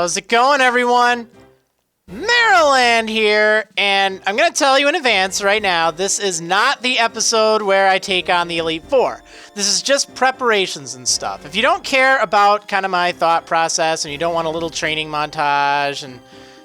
How's it going, everyone? Marriland here, and I'm going to tell you in advance right now, this is not the episode where I take on the Elite Four. This is just preparations and stuff. If you don't care about kind of my thought process and you don't want a little training montage and,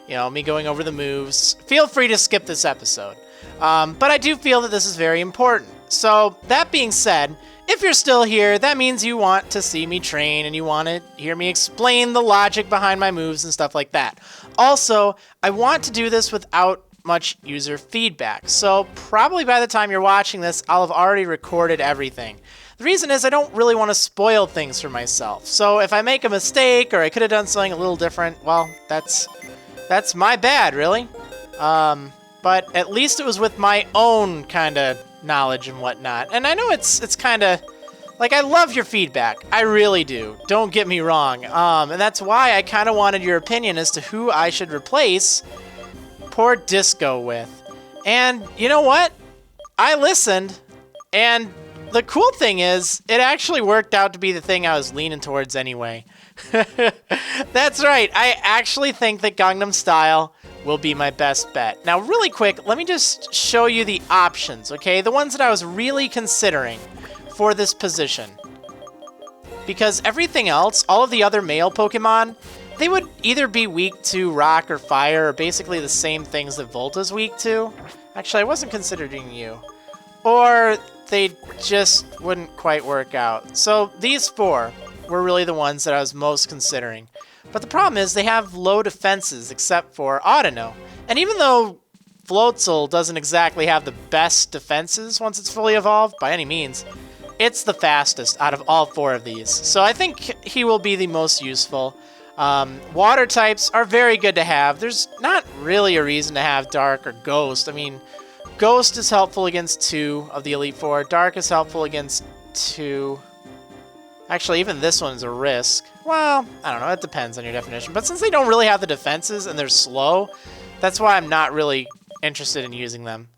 you know, me going over the moves, feel free to skip this episode. But I do feel that this is very important. So, that being said, if you're still here, that means you want to see me train and you want to hear me explain the logic behind my moves and stuff like that. Also, I want to do this without much user feedback, so probably by the time you're watching this, I'll have already recorded everything. The reason is I don't really want to spoil things for myself, so if I make a mistake or I could have done something a little different, well, that's my bad, really. But at least it was with my own kind of knowledge and whatnot. And I know it's kind of like, I love your feedback. I really do. Don't get me wrong. And that's why I kind of wanted your opinion as to who I should replace poor Disco with. And you know what? I listened, and the cool thing is, it actually worked out to be the thing I was leaning towards anyway. That's right. I actually think that Gangnam Style will be my best bet. Now, really quick, let me just show you the options, okay? The ones that I was really considering for this position. Because everything else, all of the other male Pokemon, they would either be weak to rock or fire, or basically the same things that Volta's weak to. Actually, I wasn't considering you. Or they just wouldn't quite work out. So these four were really the ones that I was most considering. But the problem is they have low defenses except for Audino. And even though Floatzel doesn't exactly have the best defenses once it's fully evolved, by any means, it's the fastest out of all four of these. So I think he will be the most useful. Water types are very good to have. There's not really a reason to have Dark or Ghost. I mean, Ghost is helpful against 2 of the Elite Four. Dark is helpful against 2. Actually, even this one's a risk. Well, I don't know. It depends on your definition. But since they don't really have the defenses and they're slow, that's why I'm not really interested in using them.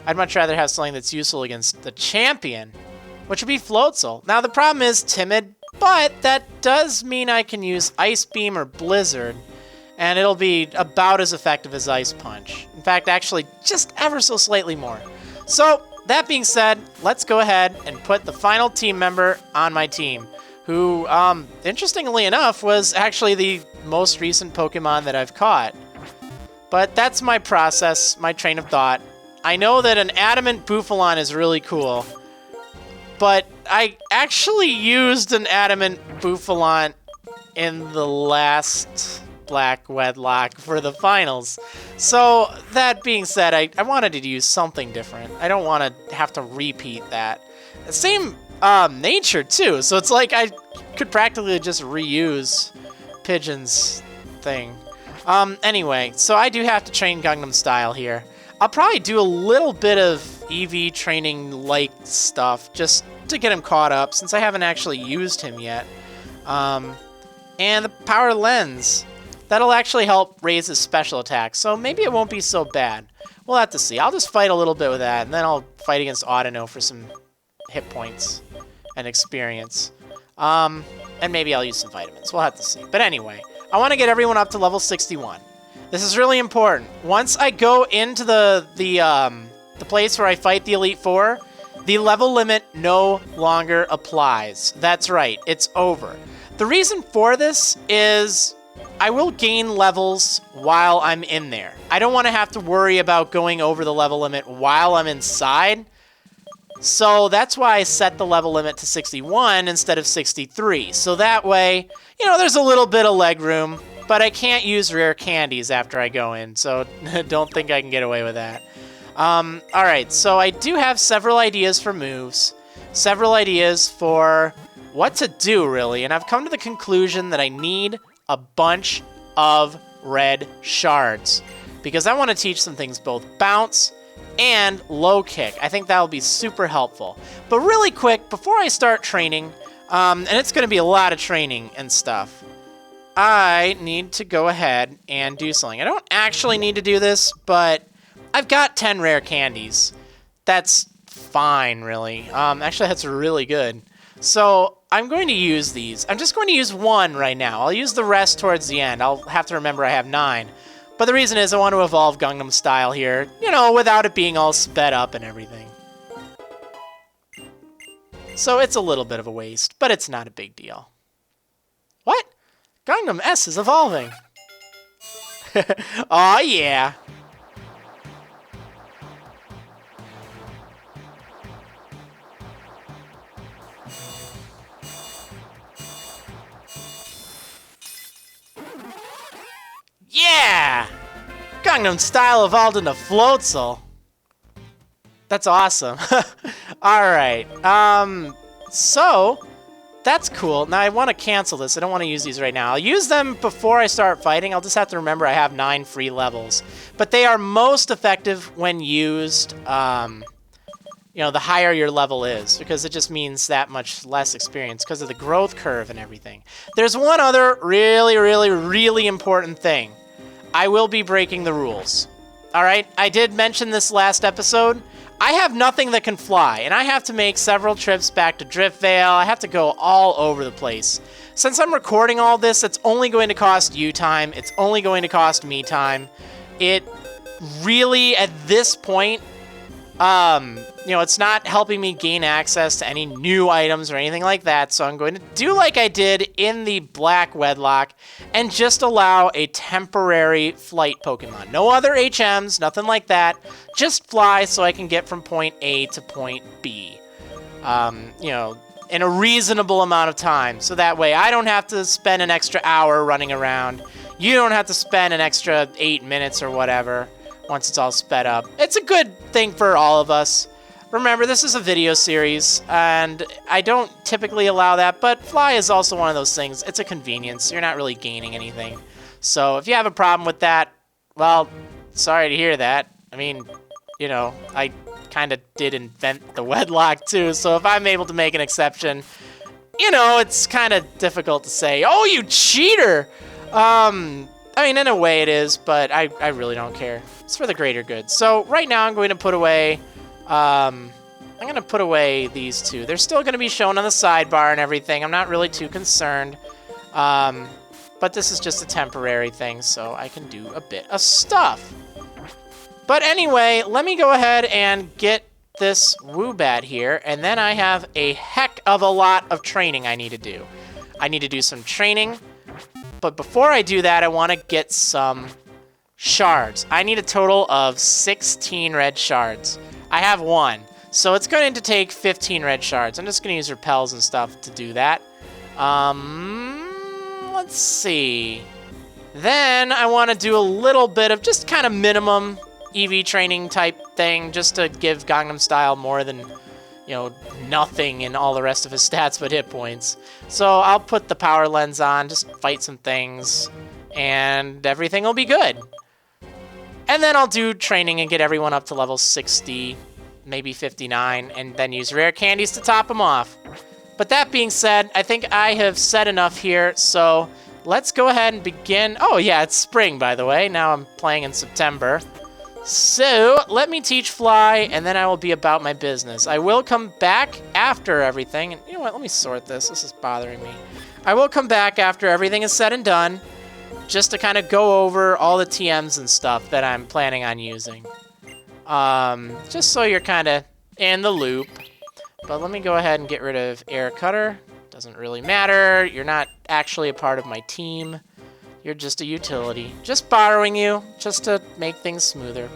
I'd much rather have something that's useful against the champion, which would be Floatzel. Now, the problem is timid, but that does mean I can use Ice Beam or Blizzard, and it'll be about as effective as Ice Punch. In fact, actually, just ever so slightly more. So, that being said, let's go ahead and put the final team member on my team, who, interestingly enough, was actually the most recent Pokemon that I've caught. But that's my process, my train of thought. I know that an Adamant Buffalan is really cool, but I actually used an Adamant Buffalan in the last Black Wedlocke for the finals. So, that being said, I wanted to use something different. I don't want to have to repeat that. Same nature, too, so it's like I could practically just reuse Pigeon's thing. Anyway, so I do have to train Gangnam Style here. I'll probably do a little bit of EV training-like stuff just to get him caught up, since I haven't actually used him yet. And the Power Lens, that'll actually help raise his special attack, so maybe it won't be so bad. We'll have to see. I'll just fight a little bit with that, and then I'll fight against Audino for some hit points and experience. And maybe I'll use some vitamins. We'll have to see. But anyway, I want to get everyone up to level 61. This is really important. Once I go into the place where I fight the Elite Four, the level limit no longer applies. That's right, it's over. The reason for this is I will gain levels while I'm in there. I don't want to have to worry about going over the level limit while I'm inside. So that's why I set the level limit to 61 instead of 63. So that way, you know, there's a little bit of leg room, but I can't use rare candies after I go in, so don't think I can get away with that. Alright, so I do have several ideas for moves, several ideas for what to do, really, and I've come to the conclusion that I need a bunch of red shards, because I want to teach some things, both bounce and low kick. I think that'll be super helpful. But really quick, before I start training, and it's going to be a lot of training and stuff, I need to go ahead and do something. I don't actually need to do this, but I've got 10 rare candies. That's fine, really. Actually, that's really good. So I'm going to use these. I'm just going to use one right now. I'll use the rest towards the end. I'll have to remember I have 9. But the reason is I want to evolve Gangnam Style here, you know, without it being all sped up and everything. So it's a little bit of a waste, but it's not a big deal. What? Gangnam S is evolving. Aw, yeah. Yeah! Gangnam Style evolved into Floatzel. That's awesome. Alright, so that's cool. Now I want to cancel this. I don't want to use these right now. I'll use them before I start fighting. I'll just have to remember I have 9 free levels. But they are most effective when used, you know, the higher your level is, because it just means that much less experience because of the growth curve and everything. There's one other really important thing. I will be breaking the rules. Alright, I did mention this last episode. I have nothing that can fly, and I have to make several trips back to Driftvale. I have to go all over the place. Since I'm recording all this, it's only going to cost you time. It's only going to cost me time. It really, at this point, you know, it's not helping me gain access to any new items or anything like that, so I'm going to do like I did in the Black Wedlocke and just allow a temporary flight Pokemon. No other HMs, nothing like that. Just fly so I can get from point A to point B, you know, in a reasonable amount of time. So that way I don't have to spend an extra hour running around. You don't have to spend an extra 8 minutes or whatever once it's all sped up. It's a good thing for all of us. Remember, this is a video series, and I don't typically allow that, but Fly is also one of those things. It's a convenience. You're not really gaining anything. So if you have a problem with that, well, sorry to hear that. I mean, you know, I kind of did invent the Wedlocke too, so if I'm able to make an exception, you know, it's kind of difficult to say, oh, you cheater! I mean, in a way it is, but I really don't care. It's for the greater good. So right now I'm going to put away... I'm going to put away these two. They're still going to be shown on the sidebar and everything. I'm not really too concerned. But this is just a temporary thing, so I can do a bit of stuff. But anyway, let me go ahead and get this Woobat here, and then I have a heck of a lot of training I need to do. I need to do some training, but before I do that, I want to get some shards. I need a total of 16 red shards. I have 1, so it's going to take 15 red shards. I'm just going to use repels and stuff to do that. Let's see. Then I want to do a little bit of just kind of minimum EV training type thing, just to give Gangnam Style more than, you know, nothing in all the rest of his stats but hit points. So I'll put the power lens on, just fight some things, and everything will be good. And then I'll do training and get everyone up to level 60, maybe 59, and then use rare candies to top them off. But that being said, I think I have said enough here, so let's go ahead and begin. Oh yeah, it's spring, by the way. Now I'm playing in September. So let me teach Fly, and then I will be about my business. I will come back after everything. And you know what? Let me sort this. This is bothering me. I will come back after everything is said and done, just to kind of go over all the TMs and stuff that I'm planning on using. Just so you're kind of in the loop. But let me go ahead and get rid of Air Cutter. Doesn't really matter. You're not actually a part of my team. You're just a utility. Just borrowing you, just to make things smoother.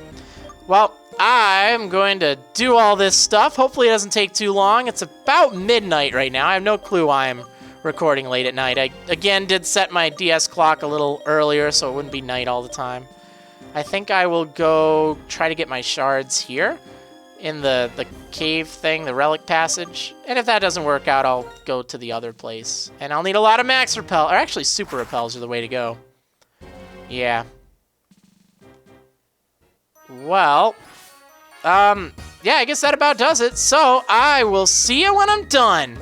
Well, I'm going to do all this stuff. Hopefully it doesn't take too long. It's about midnight right now. I have no clue why I'm recording late at night. I, again, did set my DS clock a little earlier, so it wouldn't be night all the time. I think I will go try to get my shards here in the cave thing, the relic passage. And if that doesn't work out, I'll go to the other place. And I'll need a lot of max repel, or actually super repels are the way to go. Yeah. Well, yeah, I guess that about does it. So I will see you when I'm done.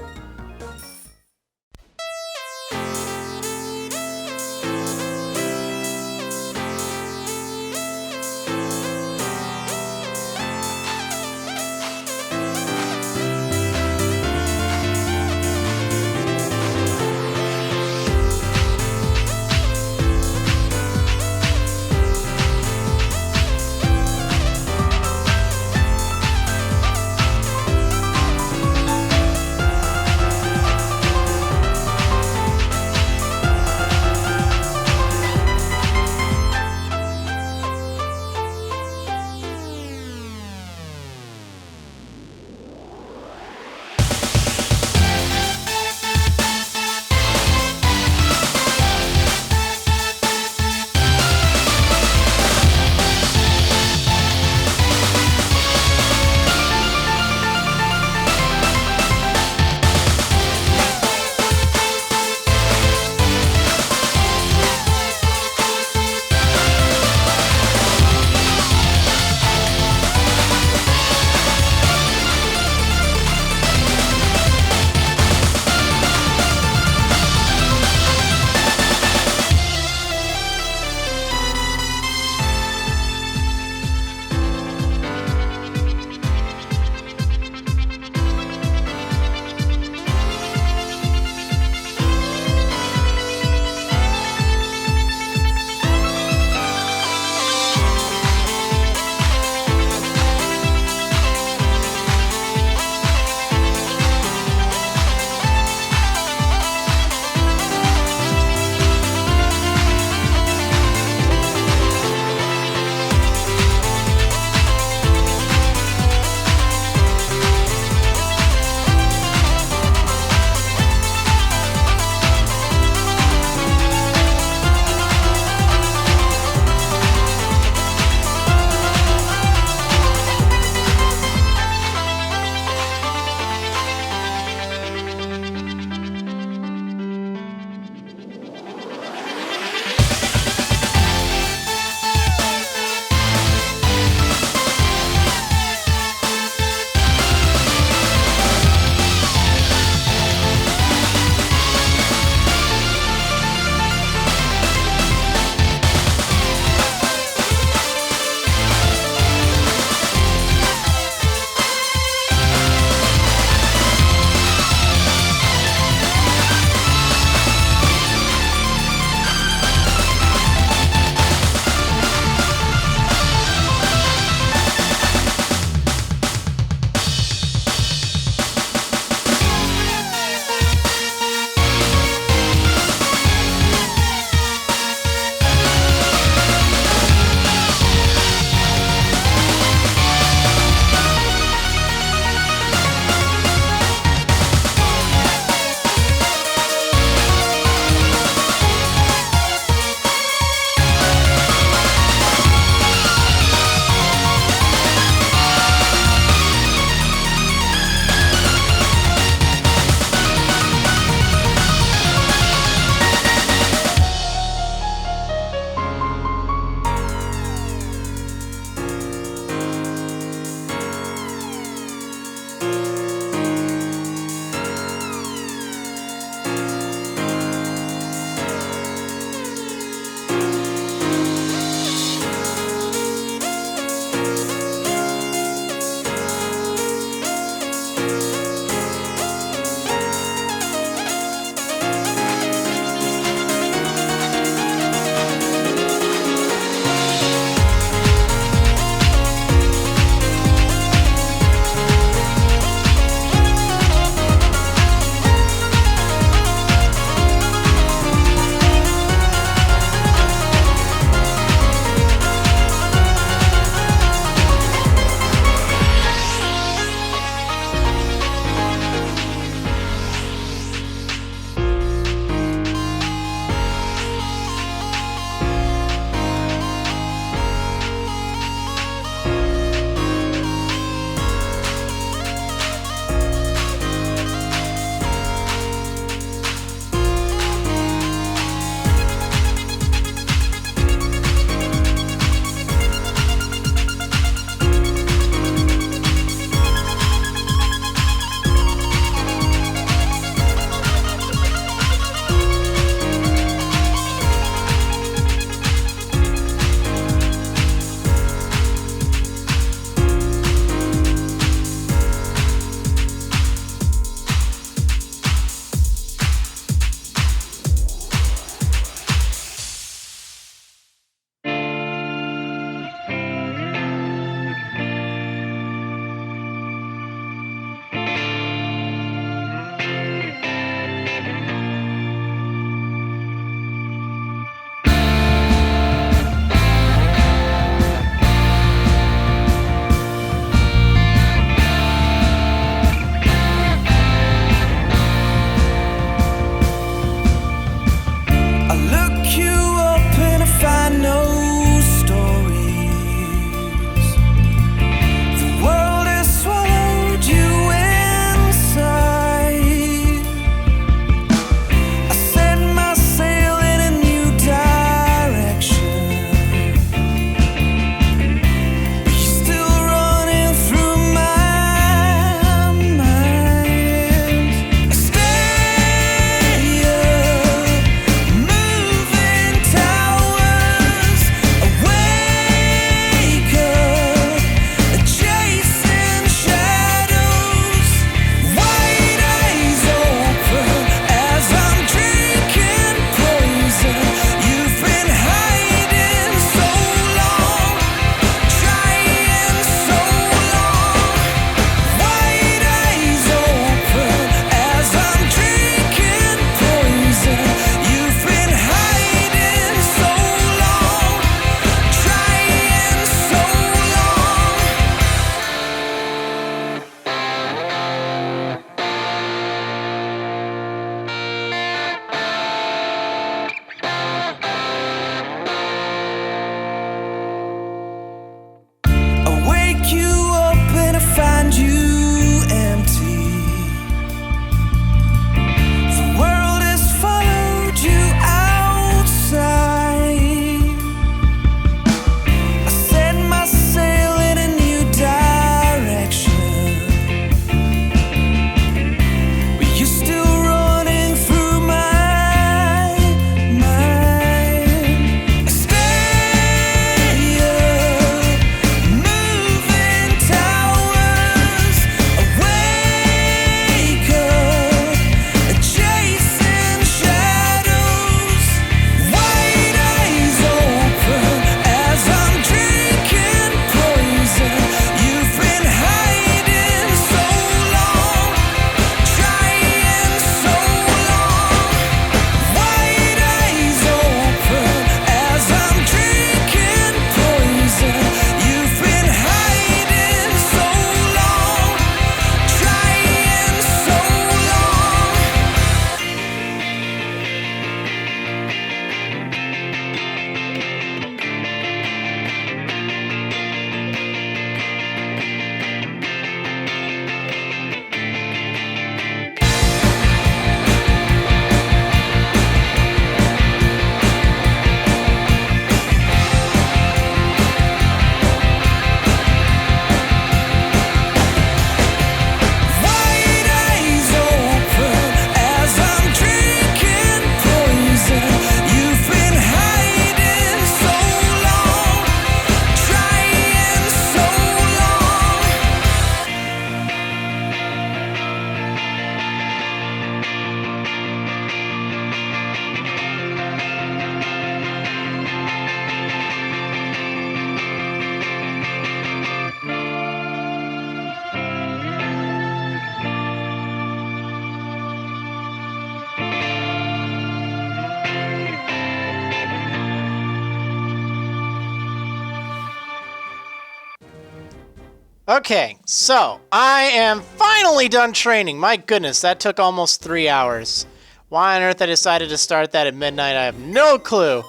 Okay, so I am finally done training. My goodness, that took almost 3 hours. Why on earth I decided to start that at midnight, I have no clue.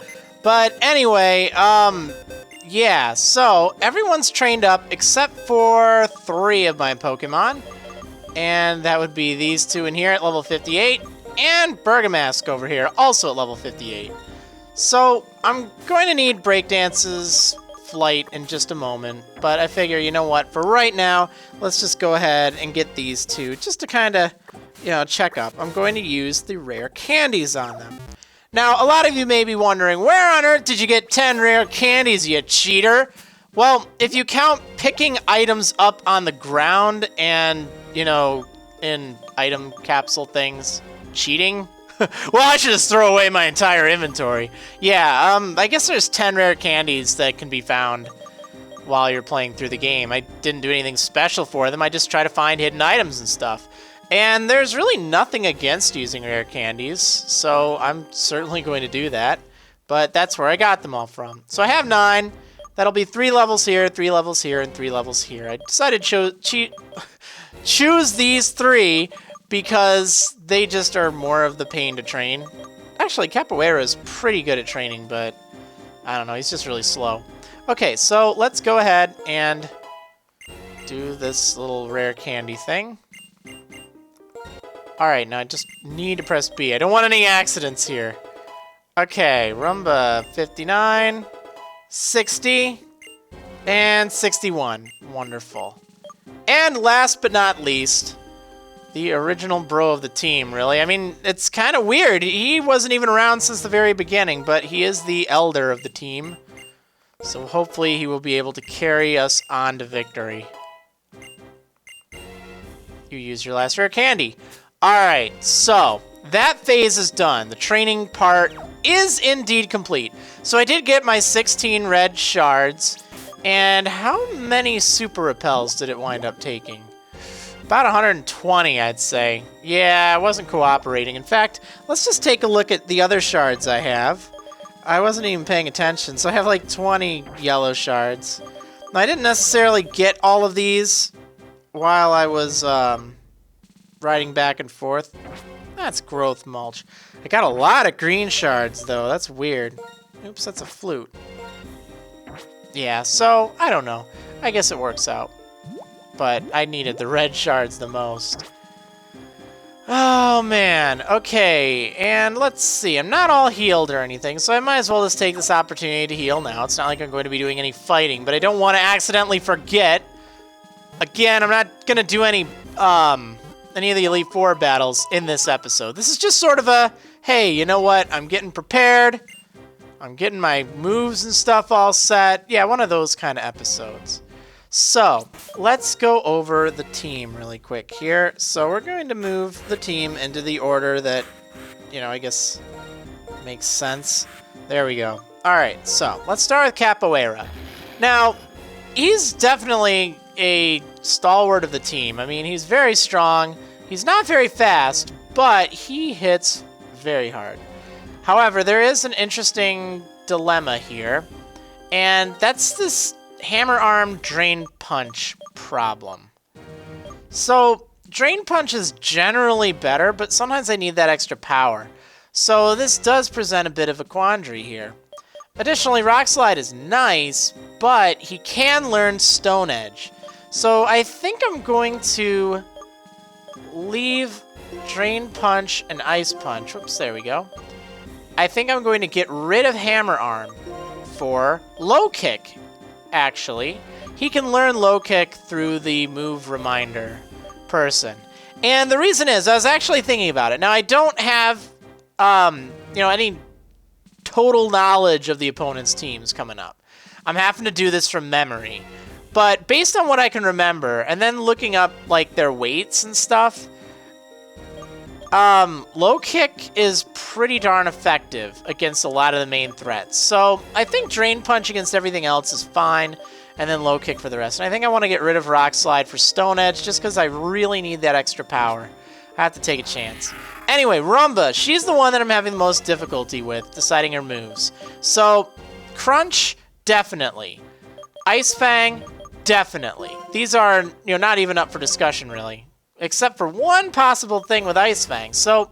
But anyway, yeah, so everyone's trained up except for 3 of my Pokemon. And that would be these 2 in here at level 58, and Bergamask over here, also at level 58. So I'm going to need Breakdance's flight in just a moment, but I figure, you know what, for right now, let's just go ahead and get these 2 just to kind of, you know, check up. I'm going to use the rare candies on them. Now, a lot of you may be wondering, where on earth did you get 10 rare candies, you cheater? Well, if you count picking items up on the ground and, you know, in item capsule things, cheating? Well, I should just throw away my entire inventory. Yeah, I guess there's 10 rare candies that can be found while you're playing through the game. I didn't do anything special for them. I just try to find hidden items and stuff. And there's really nothing against using rare candies, so I'm certainly going to do that. But that's where I got them all from. So I have 9. That'll be 3 levels here, 3 levels here, and 3 levels here. I decided to choose these 3 because they just are more of the pain to train. Actually, Capoeira is pretty good at training, but I don't know, he's just really slow. Okay, so let's go ahead and do this little rare candy thing. Alright, now I just need to press B. I don't want any accidents here. Okay, Rumba 59, 60, and 61. Wonderful. And last but not least, the original bro of the team, really. I mean, it's kind of weird. He wasn't even around since the very beginning, but he is the elder of the team. So hopefully he will be able to carry us on to victory. You use your last rare candy. Alright, so that phase is done. The training part is indeed complete. So I did get my 16 red shards. And how many super repels did it wind up taking? About 120, I'd say. Yeah, I wasn't cooperating. In fact, let's just take a look at the other shards I have. I wasn't even paying attention, so I have like 20 yellow shards. Now, I didn't necessarily get all of these while I was riding back and forth. That's growth mulch. I got a lot of green shards, though. That's weird. Oops, that's a flute. Yeah, so, I don't know. I guess it works out. But I needed the red shards the most. Oh, man. Okay, and let's see. I'm not all healed or anything, so I might as well just take this opportunity to heal now. It's not like I'm going to be doing any fighting, but I don't want to accidentally forget. Again, I'm not going to do any of the Elite Four battles in this episode. This is just sort of a, hey, you know what? I'm getting prepared. I'm getting my moves and stuff all set. Yeah, one of those kind of episodes. So, let's go over the team really quick here. So, we're going to move the team into the order that, you know, I guess makes sense. There we go. Alright, so, let's start with Capoeira. Now, he's definitely a stalwart of the team. I mean, he's very strong. He's not very fast, but he hits very hard. However, there is an interesting dilemma here, and that's this hammer arm drain punch problem. So, drain punch is generally better, but sometimes I need that extra power. So this does present a bit of a quandary here. Additionally, Rock Slide is nice, but he can learn Stone Edge. So I think I'm going to leave Drain Punch and Ice Punch. Whoops, there we go. I think I'm going to get rid of Hammer Arm for Low Kick, actually. He can learn Low Kick through the Move Reminder person. And the reason is, I was actually thinking about it. Now, I don't have, any total knowledge of the opponent's teams coming up. I'm having to do this from memory. But based on what I can remember, and then looking up, like, their weights and stuff, Low Kick is pretty darn effective against a lot of the main threats. So I think Drain Punch against everything else is fine, and then Low Kick for the rest. And I think I want to get rid of Rock Slide for Stone Edge, just because I really need that extra power. I have to take a chance. Anyway, Rumba, she's the one that I'm having the most difficulty with deciding her moves. So, Crunch, definitely. Ice Fang, Definitely. These are, not even up for discussion, really. Except for one possible thing with Ice Fang. So,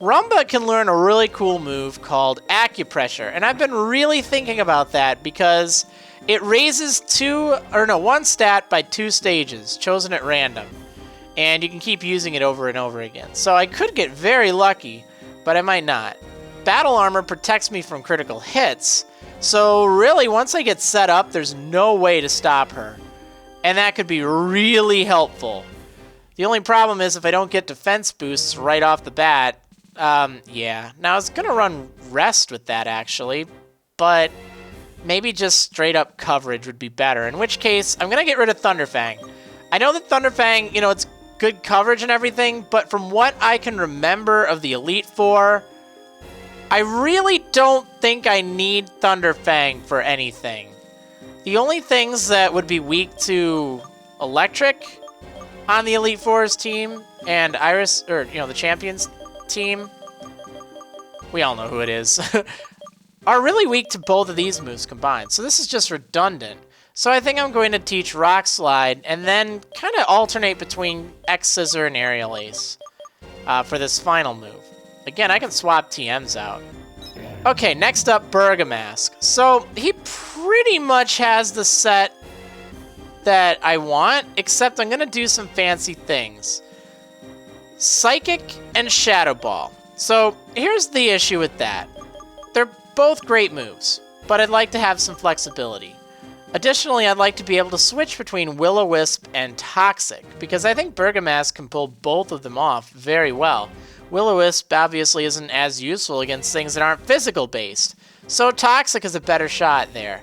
Rumba can learn a really cool move called Acupressure. And I've been really thinking about that because it raises one stat by 2 stages, chosen at random. And you can keep using it over and over again. So I could get very lucky, but I might not. Battle Armor protects me from critical hits. So really, once I get set up, there's no way to stop her. And that could be really helpful. The only problem is if I don't get defense boosts right off the bat, yeah. Now, I was going to run Rest with that, actually, but maybe just straight up coverage would be better, in which case, I'm going to get rid of Thunderfang. I know that Thunderfang, it's good coverage and everything, but from what I can remember of the Elite Four, I really don't think I need Thunderfang for anything. The only things that would be weak to Electric on the Elite Four's team and Iris, or, the Champions team, we all know who it is, are really weak to both of these moves combined. So this is just redundant. So I think I'm going to teach Rock Slide and then kind of alternate between X Scissor and Aerial Ace for this final move. Again, I can swap TMs out. Okay, next up, Bergamask. So he pretty much has the set that I want, except I'm going to do some fancy things. Psychic and Shadow Ball. So here's the issue with that. They're both great moves, but I'd like to have some flexibility. Additionally, I'd like to be able to switch between Will-O-Wisp and Toxic, because I think Bergamask can pull both of them off very well. Will-O-Wisp obviously isn't as useful against things that aren't physical-based, so Toxic is a better shot there.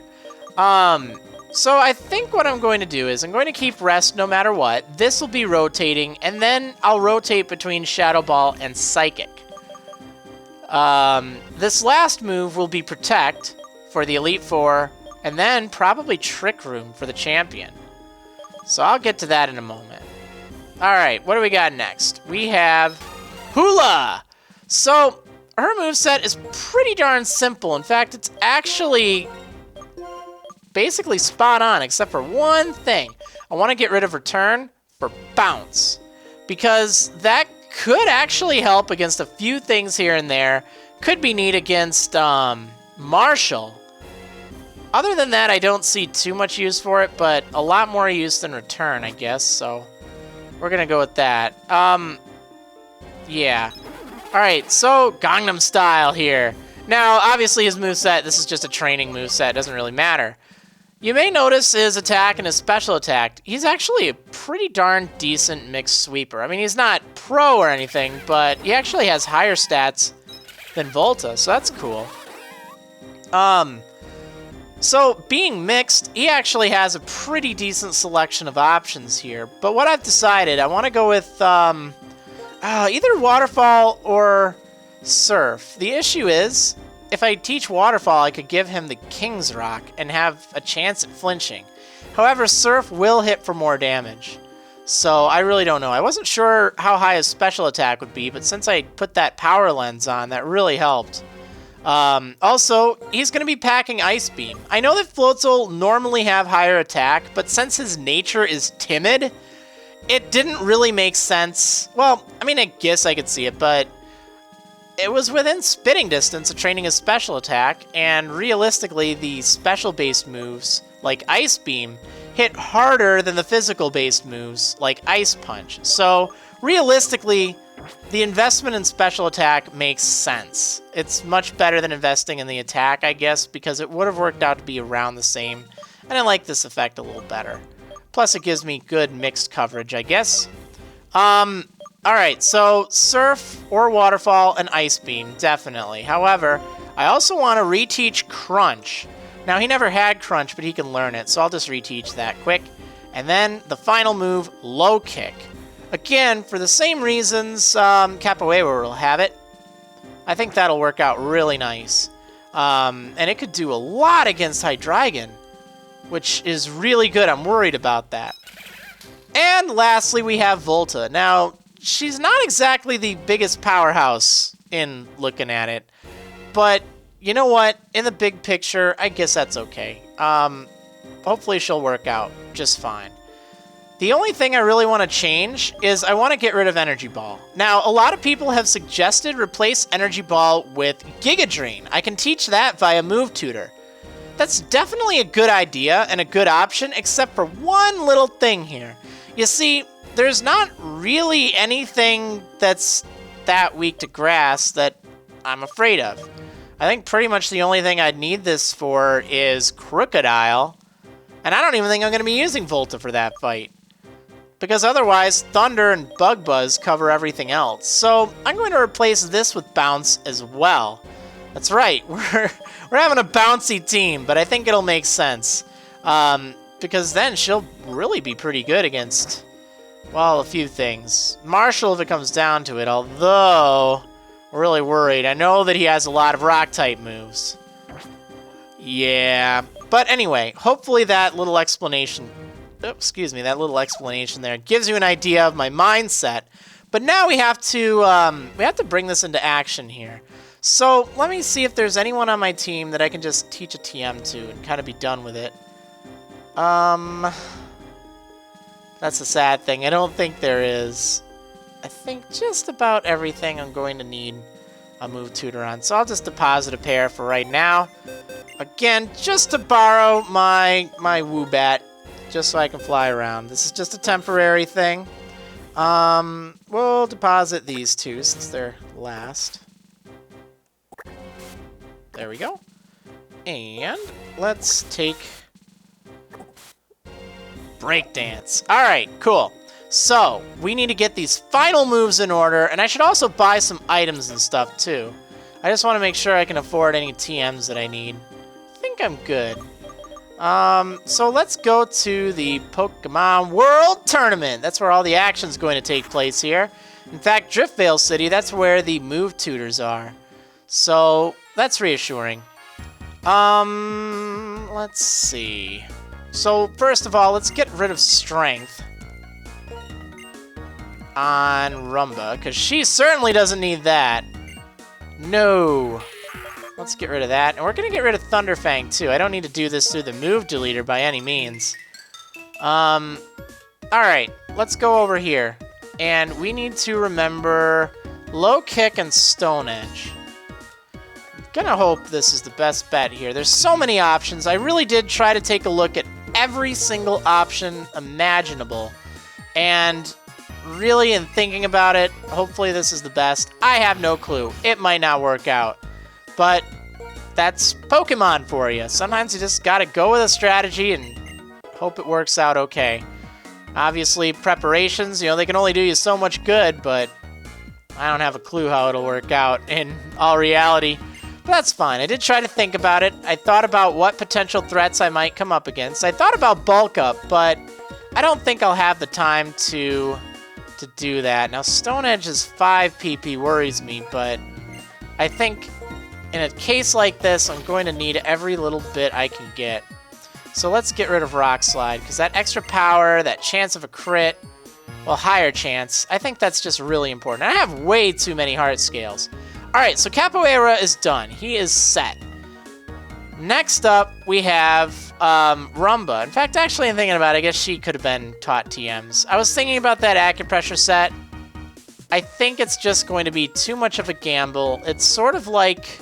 So I think what I'm going to do is I'm going to keep Rest no matter what. This will be rotating, and then I'll rotate between Shadow Ball and Psychic. This last move will be Protect for the Elite Four, and then probably Trick Room for the Champion. So I'll get to that in a moment. Alright, what do we got next? We have Hula! So, her moveset is pretty darn simple. In fact, it's actually basically spot on, except for one thing. I want to get rid of Return for Bounce, because that could actually help against a few things here and there. Could be neat against Marshall. Other than that, I don't see too much use for it, but a lot more use than Return, I guess, so we're going to go with that. Yeah. Alright, so Gangnam Style here. Now, obviously his moveset, this is just a training moveset, it doesn't really matter. You may notice his attack and his special attack. He's actually a pretty darn decent mixed sweeper. I mean, he's not pro or anything, but he actually has higher stats than Volta, so that's cool. So, being mixed, he actually has a pretty decent selection of options here. But what I've decided, I want to go with either Waterfall or Surf. The issue is, if I teach Waterfall, I could give him the King's Rock and have a chance at flinching. However, Surf will hit for more damage. So, I really don't know. I wasn't sure how high his special attack would be, but since I put that power lens on, that really helped. Also, he's going to be packing Ice Beam. I know that Floatzel normally have higher attack, but since his nature is timid, it didn't really make sense. Well, I mean, I guess I could see it, but it was within spitting distance of training his special attack, and realistically, the special-based moves, like Ice Beam, hit harder than the physical-based moves, like Ice Punch. So, realistically, the investment in special attack makes sense. It's much better than investing in the attack, I guess, because it would have worked out to be around the same, and I like this effect a little better. Plus, it gives me good mixed coverage, I guess. Alright, so Surf or Waterfall and Ice Beam, definitely. However, I also want to reteach Crunch. Now, he never had Crunch, but he can learn it, so I'll just reteach that quick. And then, the final move, Low Kick. Again, for the same reasons Capoeira will have it, I think that'll work out really nice. And it could do a lot against Hydreigon, which is really good. I'm worried about that. And lastly, we have Volta. Now, she's not exactly the biggest powerhouse in looking at it, but you know what? In the big picture, I guess that's okay. hopefully she'll work out just fine. The only thing I really want to change is I want to get rid of Energy Ball. Now, a lot of people have suggested replace Energy Ball with Giga Drain. I can teach that via Move Tutor. That's definitely a good idea and a good option, except for one little thing here. You see, there's not really anything that's that weak to grass that I'm afraid of. I think pretty much the only thing I'd need this for is Crocodile, and I don't even think I'm going to be using Volta for that fight. Because otherwise, Thunder and Bug Buzz cover everything else. So I'm going to replace this with Bounce as well. That's right, we're having a bouncy team, but I think it'll make sense. Because then she'll really be pretty good against, well, a few things. Marshall, if it comes down to it, although I'm really worried. I know that he has a lot of Rock-type moves. Yeah, but anyway, hopefully that little explanation... that little explanation there gives you an idea of my mindset. But now we have to bring this into action here. So let me see if there's anyone on my team that I can just teach a TM to and kind of be done with it. That's a sad thing. I don't think there is. I think just about everything I'm going to need a Move Tutor on. So I'll just deposit a pair for right now. Again, just to borrow my Woobat, just so I can fly around. This is just a temporary thing. We'll deposit these two since they're last. There we go. And let's take Breakdance. Alright, cool. So, we need to get these final moves in order, and I should also buy some items and stuff too. I just want to make sure I can afford any TMs that I need. I think I'm good. So let's go to the Pokemon World Tournament. That's where all the action's going to take place here. In fact, Driftvale City, that's where the Move Tutors are. So, that's reassuring. Let's see. So, first of all, let's get rid of Strength on Rumba, because she certainly doesn't need that. No. Let's get rid of that. And we're going to get rid of Thunderfang, too. I don't need to do this through the move deleter by any means. Alright, let's go over here. And we need to remember Low Kick and Stone Edge. I'm going to hope this is the best bet here. There's so many options. I really did try to take a look at every single option imaginable. And really, in thinking about it, hopefully this is the best. I have no clue. It might not work out. But that's Pokemon for you. Sometimes you just gotta go with a strategy and hope it works out okay. Obviously, preparations, you know, they can only do you so much good, but I don't have a clue how it'll work out in all reality. But that's fine. I did try to think about it. I thought about what potential threats I might come up against. I thought about Bulk Up, but I don't think I'll have the time to do that. Now, Stone Edge's 5 PP worries me, but I think in a case like this, I'm going to need every little bit I can get. So let's get rid of Rock Slide, because that extra power, that chance of a crit, well, higher chance, I think that's just really important. I have way too many heart scales. Alright, so Capoeira is done. He is set. Next up, we have Rumba. In fact, actually, I'm thinking about it, I guess she could have been taught TMs. I was thinking about that acupressure set. I think it's just going to be too much of a gamble. It's sort of like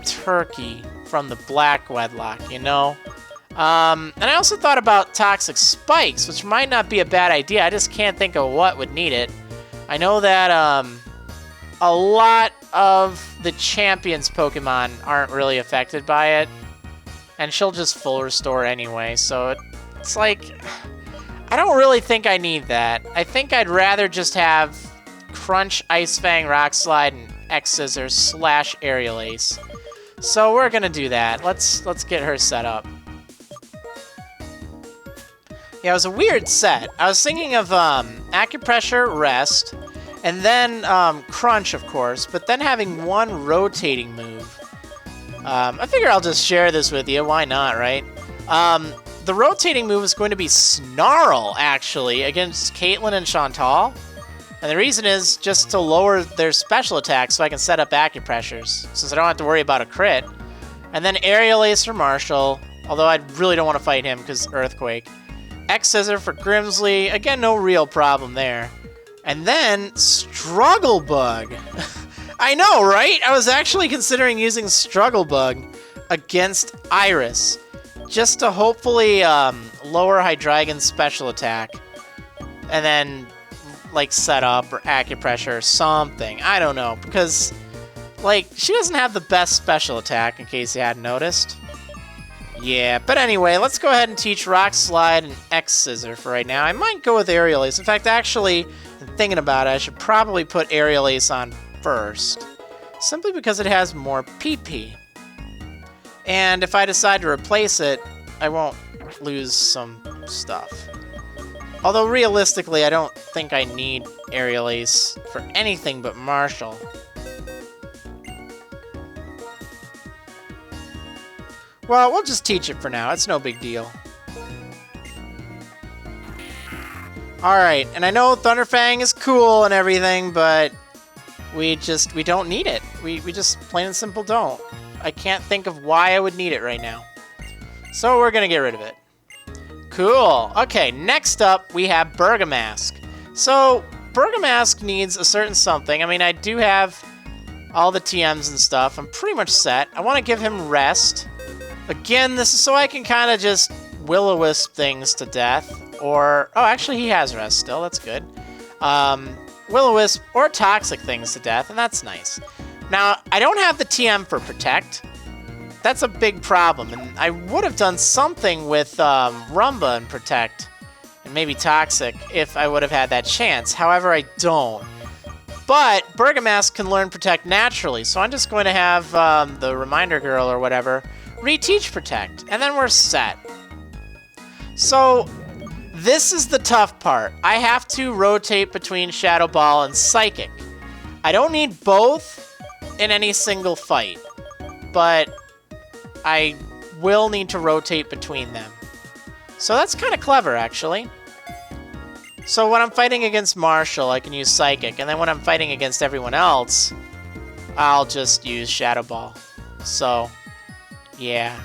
Turkey from the Black Wedlocke, you know? And I also thought about Toxic Spikes, which might not be a bad idea. I just can't think of what would need it. I know that a lot of the Champions Pokemon aren't really affected by it, and she'll just full restore anyway, so it's like, I don't really think I need that. I think I'd rather just have Crunch, Ice Fang, Rock Slide, and X Scissors / Aerial Ace. So we're gonna do that. Let's get her set up. Yeah, it was a weird set. I was thinking of Acupressure, Rest, and then Crunch, of course, but then having one rotating move. I figure I'll just share this with you. Why not, right? The rotating move is going to be Snarl, actually, against Caitlyn and Chantal. And the reason is just to lower their special attacks so I can set up acupressures, since I don't have to worry about a crit. And then Aerial Ace for Marshall, Although I really don't want to fight him because Earthquake. X Scissor for Grimsley. Again, no real problem there. And then Struggle Bug. I know, right? I was actually considering using Struggle Bug against Iris. Just to hopefully lower Hydreigon's special attack. And then, like, set up or acupressure or something. I don't know. Because, like, she doesn't have the best special attack, in case you hadn't noticed. Yeah, but anyway, let's go ahead and teach Rock Slide and X Scissor for right now. I might go with Aerial Ace. In fact, actually, thinking about it, I should probably put Aerial Ace on first. Simply because it has more PP. And if I decide to replace it, I won't lose some stuff. Although, realistically, I don't think I need Aerial Ace for anything but Marshall. Well, we'll just teach it for now. It's no big deal. Alright, and I know Thunderfang is cool and everything, but we don't need it. We just plain and simple don't. I can't think of why I would need it right now. So we're gonna get rid of it. Cool. Okay, next up we have Bergamask. So Bergamask needs a certain something. I mean, I do have all the TMs and stuff. I'm pretty much set. I want to give him Rest. Again, this is so I can kind of just will-o-wisp things to death. Or, oh, actually he has Rest still. That's good. Will-o-wisp or Toxic things to death, and that's nice. Now, I don't have the TM for Protect. That's a big problem, and I would have done something with Rumba and Protect, and maybe Toxic, if I would have had that chance. However, I don't. But Bergamask can learn Protect naturally, so I'm just going to have the Reminder Girl or whatever reteach Protect, and then we're set. So, this is the tough part. I have to rotate between Shadow Ball and Psychic. I don't need both in any single fight, but I will need to rotate between them. So that's kind of clever, actually. So when I'm fighting against Marshall, I can use Psychic, and then when I'm fighting against everyone else, I'll just use Shadow Ball. So, yeah.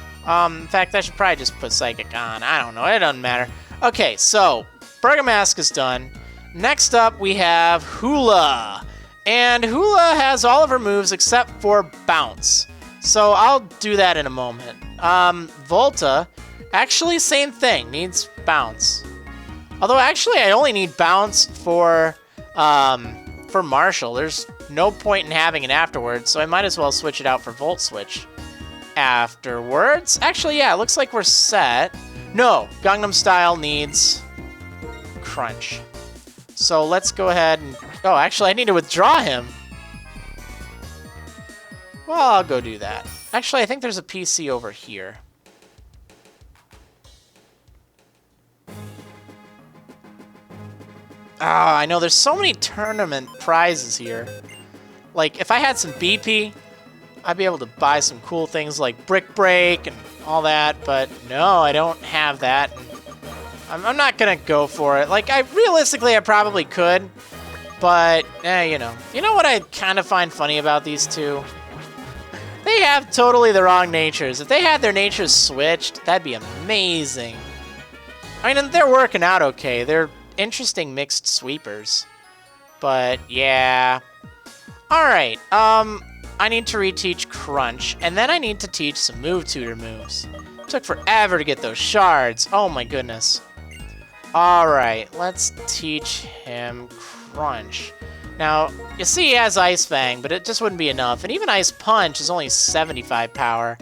In fact, I should probably just put Psychic on. I don't know. It doesn't matter. Okay, so Bergamask is done. Next up, we have Hula. And Hula has all of her moves except for Bounce. So I'll do that in a moment. Volta, actually same thing, needs Bounce. Although actually I only need Bounce for Marshall. There's no point in having it afterwards, so I might as well switch it out for Volt Switch afterwards. Actually, yeah, it looks like we're set. No, Gangnam Style needs Crunch. So let's go ahead and... Oh, actually, I need to withdraw him. Well, I'll go do that. Actually, I think there's a PC over here. Ah, I know there's so many tournament prizes here. Like, if I had some BP, I'd be able to buy some cool things like Brick Break and all that, but no, I don't have that. I'm not gonna go for it. Like, realistically, I probably could, but, you know. You know what I kind of find funny about these two? They have totally the wrong natures. If they had their natures switched, that'd be amazing. I mean, they're working out okay. They're interesting mixed sweepers. But, yeah. Alright, I need to reteach Crunch, and then I need to teach some Move Tutor moves. It took forever to get those shards. Oh my goodness. Alright, let's teach him Crunch. Now, you see he has Ice Fang, but it just wouldn't be enough. And even Ice Punch is only 75 power.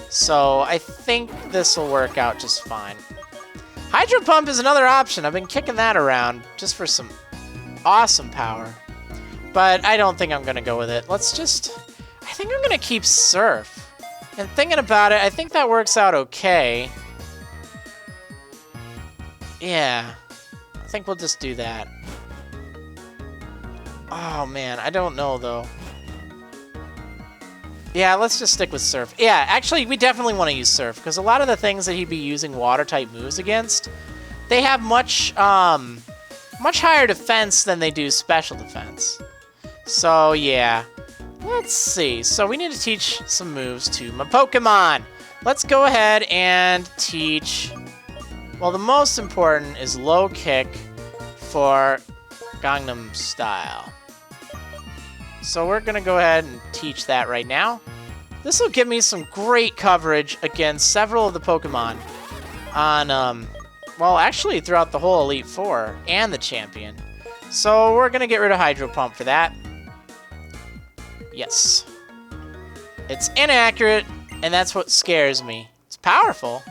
So I think this will work out just fine. Hydro Pump is another option. I've been kicking that around just for some awesome power. But I don't think I'm going to go with it. Let's just... I think I'm going to keep Surf. And thinking about it, I think that works out okay. Yeah. I think we'll just do that. Oh, man. I don't know, though. Yeah, let's just stick with Surf. Yeah, actually, we definitely want to use Surf, because a lot of the things that he'd be using Water-type moves against, they have much higher defense than they do special defense. So, yeah. Let's see. So, we need to teach some moves to my Pokemon. let's go ahead and teach... Well, the most important is low kick for Gangnam Style. So we're going to go ahead and teach that right now. This will give me some great coverage against several of the Pokemon on, well, actually throughout the whole Elite Four and the Champion. So we're going to get rid of Hydro Pump for that. Yes. It's inaccurate, and that's what scares me. It's powerful,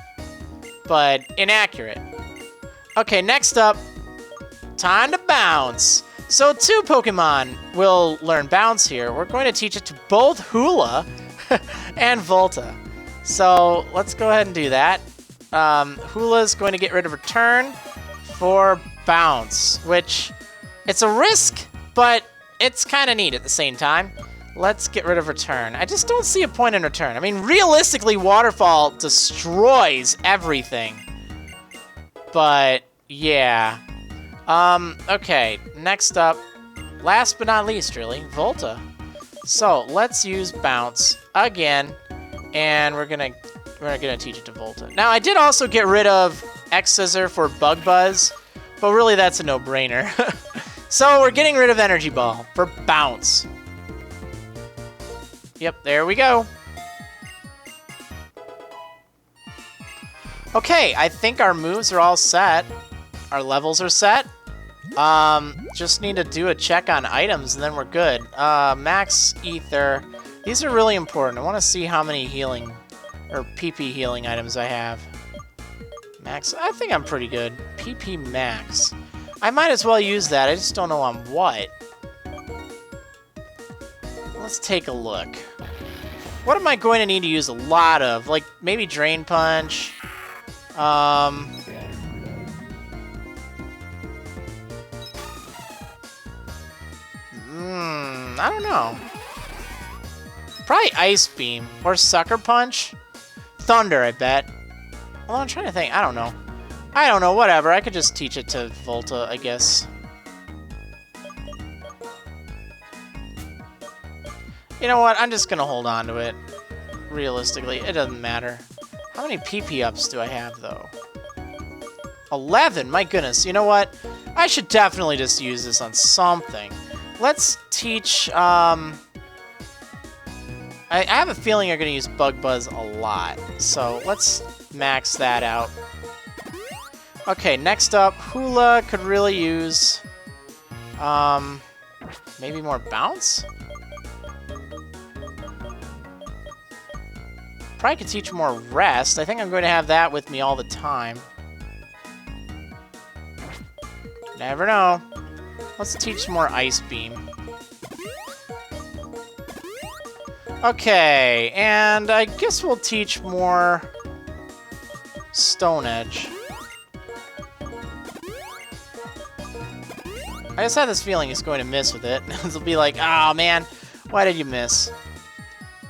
but inaccurate. Okay, next up, time to bounce. So 2 Pokemon will learn bounce here. We're going to teach it to both Hula and Volta. So let's go ahead and do that. Hula is going to get rid of Return for bounce, which it's a risk, but it's kind of neat at the same time. Let's get rid of Return. I just don't see a point in Return. I mean, realistically, Waterfall destroys everything. But, yeah. Okay, next up, last but not least, really, Volta. So, let's use Bounce again, and we're gonna teach it to Volta. Now, I did also get rid of X-Scissor for Bug Buzz, but really that's a no-brainer. So, we're getting rid of Energy Ball for Bounce. Yep, there we go. Okay, I think our moves are all set. Our levels are set. Just need to do a check on items and then we're good. Max Ether. These are really important. I want to see how many healing or PP healing items I have. Max, I think I'm pretty good. PP Max. I might as well use that. I just don't know on what. Let's take a look. What am I going to need to use a lot of? Like, maybe Drain Punch. I don't know. Probably Ice Beam or Sucker Punch. Thunder, I bet. Well, I'm trying to think. I don't know. I don't know. Whatever. I could just teach it to Volta, I guess. You know what? I'm just going to hold on to it. Realistically, it doesn't matter. How many PP ups do I have, though? 11? My goodness. You know what? I should definitely just use this on something. Let's teach... I have a feeling you're going to use Bug Buzz a lot. So let's max that out. Okay, next up, Hula could really use... maybe more Bounce? Probably could teach more Rest. I think I'm going to have that with me all the time. Never know. Let's teach more Ice Beam. Okay, and I guess we'll teach more Stone Edge. I just have this feeling he's going to miss with it. He'll be like, oh man, why did you miss?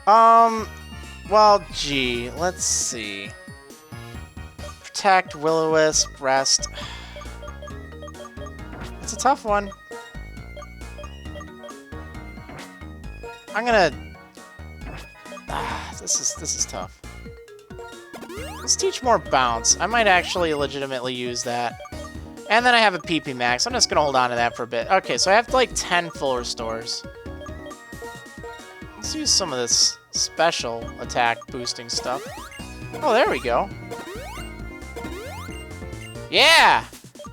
Well, gee, let's see. Protect, Will-O-Wisp, Rest. It's a tough one. I'm gonna... this is tough. Let's teach more Bounce. I might actually legitimately use that. And then I have a PP Max. I'm just gonna hold on to that for a bit. Okay, so I have like 10 full restores. Let's use some of this special attack boosting stuff. Oh, there we go. Yeah!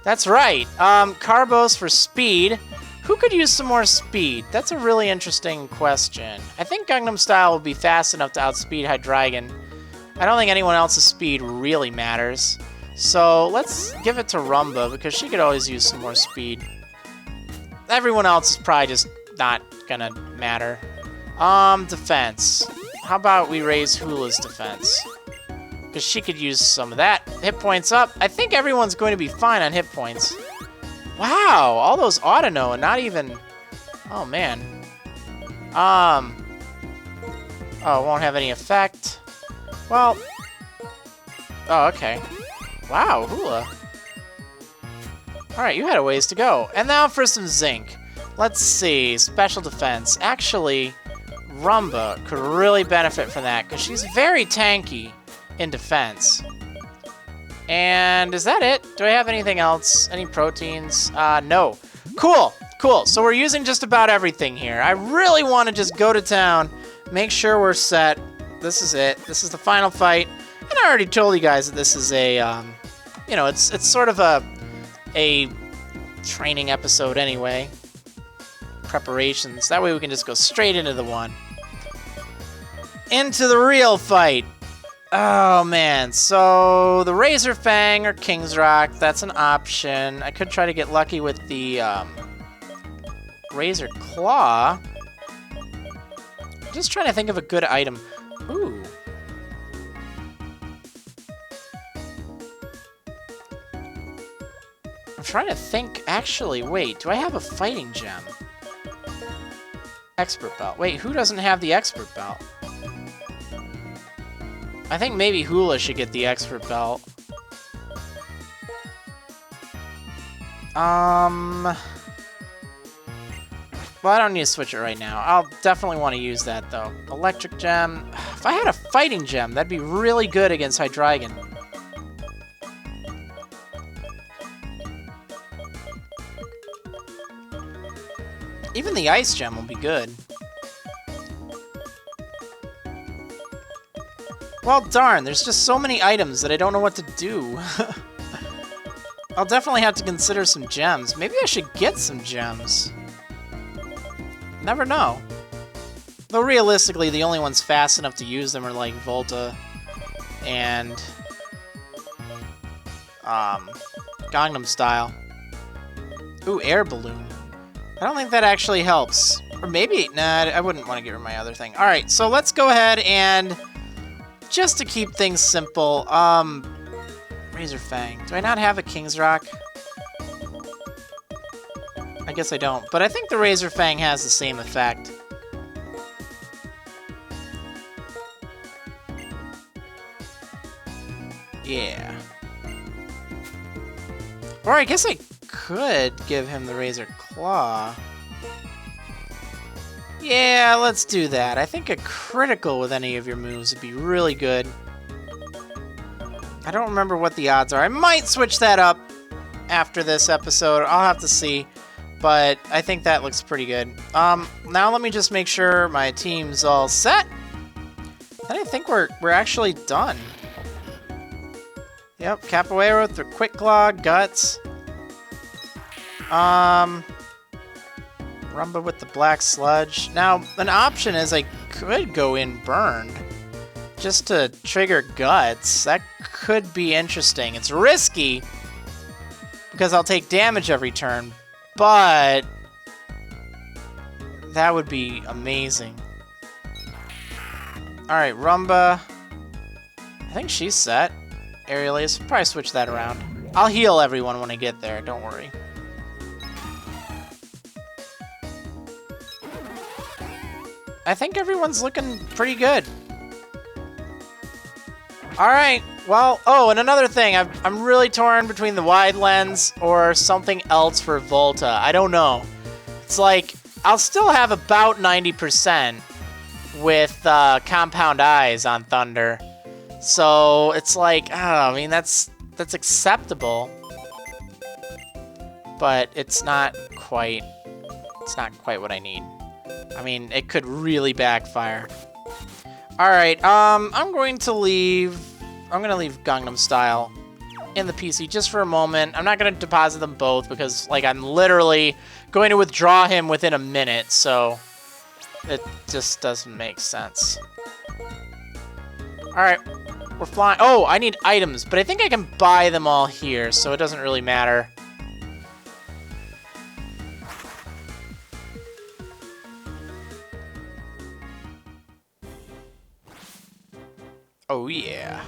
That's right. Carbos for speed. Who could use some more speed? That's a really interesting question. I think Gangnam Style will be fast enough to outspeed Hydreigon. I don't think anyone else's speed really matters. So let's give it to Rumba because she could always use some more speed. Everyone else is probably just not gonna matter. Defense. How about we raise Hula's defense? Because she could use some of that. Hit points up. I think everyone's going to be fine on hit points. Wow, all those auto-no and not even... Oh, man. Oh, it won't have any effect. Well... Oh, okay. Wow, Hula. Alright, you had a ways to go. And now for some Zinc. Let's see. Special defense. Actually, Rumba could really benefit from that because she's very tanky. in defense. And is that it? Do I have anything else? Any proteins? No. Cool. Cool. So we're using just about everything here. I really want to just go to town, make sure we're set. This is it. This is the final fight. And I already told you guys that this is a, you know, it's sort of a training episode anyway. Preparations. That way we can just go straight into the one. Into the real fight. Oh, man. So, the Razor Fang or King's Rock, that's an option. I could try to get lucky with the Razor Claw. Just trying to think of a good item. Ooh. I'm trying to think. Actually, wait. Do I have a fighting gem? Expert Belt. Wait, who doesn't have the Expert Belt? I think maybe Hula should get the Expert Belt. Well, I don't need to switch it right now. I'll definitely want to use that, though. Electric Gem. If I had a Fighting Gem, that'd be really good against Hydreigon. Even the Ice Gem will be good. Well, darn, there's just so many items that I don't know what to do. I'll definitely have to consider some gems. Maybe I should get some gems. Never know. Though realistically, the only ones fast enough to use them are like Volta and Gangnam Style. Ooh, Air Balloon. I don't think that actually helps. Or maybe, nah, I wouldn't want to get rid of my other thing. Alright, so let's go ahead and, just to keep things simple, Razor Fang. Do I not have a King's Rock? I guess I don't, but I think the Razor Fang has the same effect. Yeah. Or I guess I could give him the Razor Claw. Yeah, let's do that. I think a critical with any of your moves would be really good. I don't remember what the odds are. I might switch that up after this episode. I'll have to see. But I think that looks pretty good. Now let me just make sure my team's all set. Then I think we're actually done. Yep, Capoeira with the Quick Claw, Guts. Rumba with the Black Sludge. Now, an option is I could go in Burned just to trigger Guts. That could be interesting. It's risky because I'll take damage every turn, but that would be amazing. Alright, Rumba. I think she's set. Aerialist, probably switch that around. I'll heal everyone when I get there, don't worry. I think everyone's looking pretty good. Alright, well, oh, and another thing, I'm really torn between the wide lens or something else for Volta. I don't know. It's like, I'll still have about 90% with Compound Eyes on Thunder. So, it's like, oh, I mean, that's acceptable. But it's not quite what I need. I mean, it could really backfire. Alright, I'm gonna leave Gangnam Style in the PC just for a moment. I'm not gonna deposit them both because, like, I'm literally going to withdraw him within a minute, so it just doesn't make sense. Alright, we're flying. Oh, I need items, but I think I can buy them all here, so it doesn't really matter. Oh, yeah.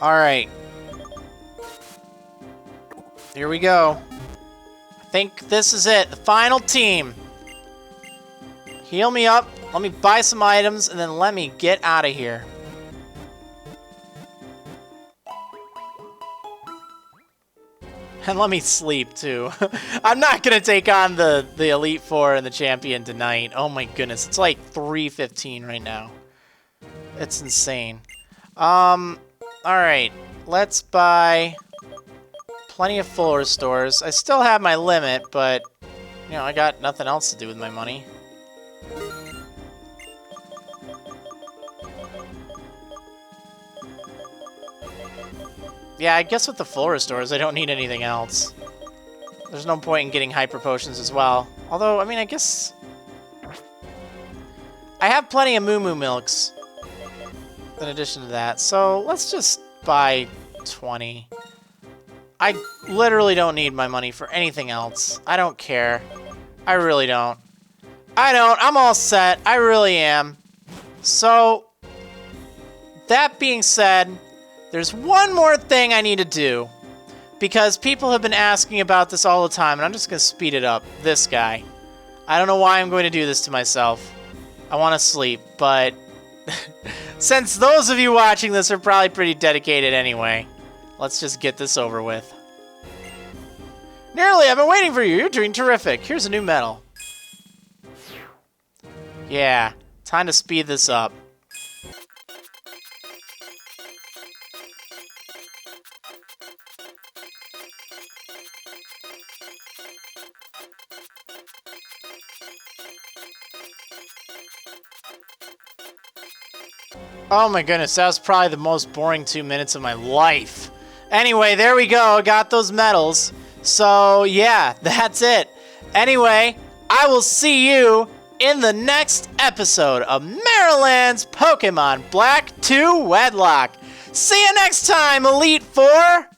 All right. Here we go. I think this is it. The final team. Heal me up. Let me buy some items, and then let me get out of here. And let me sleep, too. I'm not going to take on the Elite Four and the Champion tonight. Oh my goodness. It's like 3:15 right now. It's insane. Alright. Let's buy plenty of full restores. I still have my limit, but, you know, I got nothing else to do with my money. Yeah, I guess with the full restores, I don't need anything else. There's no point in getting hyper potions as well. Although, I mean, I guess... I have plenty of Moo Moo Milks in addition to that, so let's just buy 20. I literally don't need my money for anything else. I don't care. I really don't. I'm all set. I really am. So, that being said... There's one more thing I need to do, because people have been asking about this all the time, and I'm just going to speed it up. This guy. I don't know why I'm going to do this to myself. I want to sleep, but since those of you watching this are probably pretty dedicated anyway, let's just get this over with. Nearly, I've been waiting for you. You're doing terrific. Here's a new medal. Yeah, time to speed this up. Oh my goodness, that was probably the most boring 2 minutes of my life. Anyway, there we go, got those medals. So yeah, that's it. Anyway, I will see you in the next episode of Marriland's Pokemon Black 2 Wedlocke. See you next time, Elite Four!